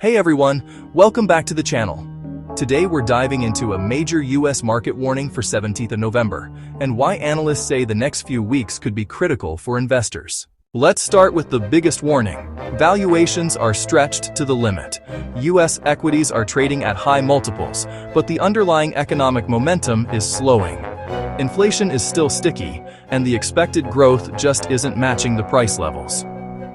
Hey everyone, welcome back to the channel. Today we're diving into a major US market warning for 17th of November and why analysts say the next few weeks could be critical for investors. Let's start with the biggest warning. Valuations are stretched to the limit. US equities are trading at high multiples, but the underlying economic momentum is slowing. Inflation is still sticky, and the expected growth just isn't matching the price levels.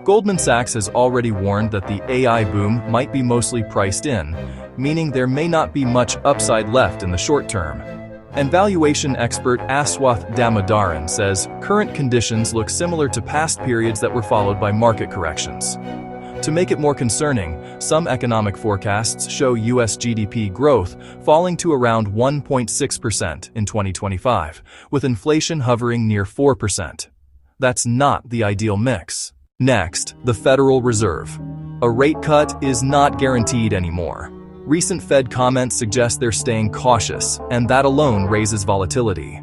Goldman Sachs has already warned that the AI boom might be mostly priced in, meaning there may not be much upside left in the short term. And valuation expert Aswath Damodaran says current conditions look similar to past periods that were followed by market corrections. To make it more concerning, some economic forecasts show US GDP growth falling to around 1.6% in 2025, with inflation hovering near 4%. That's not the ideal mix. Next, the Federal Reserve. A rate cut is not guaranteed anymore. Recent Fed comments suggest they're staying cautious, and that alone raises volatility.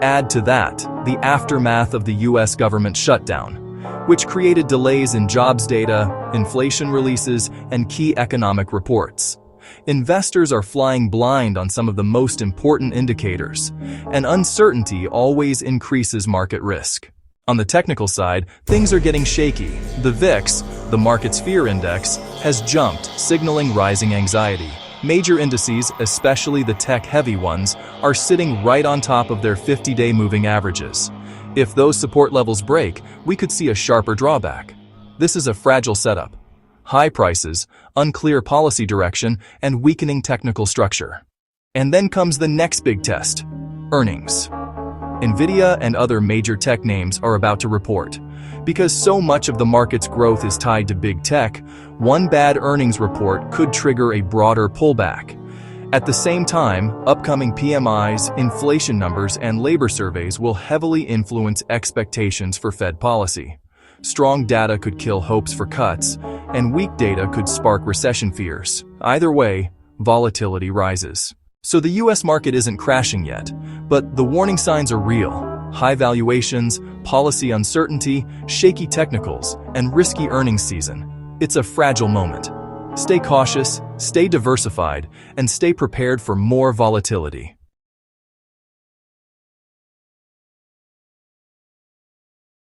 Add to that the aftermath of the US government shutdown, which created delays in jobs data, inflation releases, and key economic reports. Investors are flying blind on some of the most important indicators, and uncertainty always increases market risk. On the technical side, things are getting shaky. The VIX, the market's fear index, has jumped, signaling rising anxiety. Major indices, especially the tech-heavy ones, are sitting right on top of their 50-day moving averages. If those support levels break, we could see a sharper drawback. This is a fragile setup. High prices, unclear policy direction, and weakening technical structure. And then comes the next big test: earnings. Nvidia and other major tech names are about to report. Because so much of the market's growth is tied to big tech, one bad earnings report could trigger a broader pullback. At the same time, upcoming PMIs, inflation numbers, and labor surveys will heavily influence expectations for Fed policy. Strong data could kill hopes for cuts, and weak data could spark recession fears. Either way, volatility rises. So the US market isn't crashing yet, but the warning signs are real. High valuations, policy uncertainty, shaky technicals, and risky earnings season. It's a fragile moment. Stay cautious, stay diversified, and stay prepared for more volatility.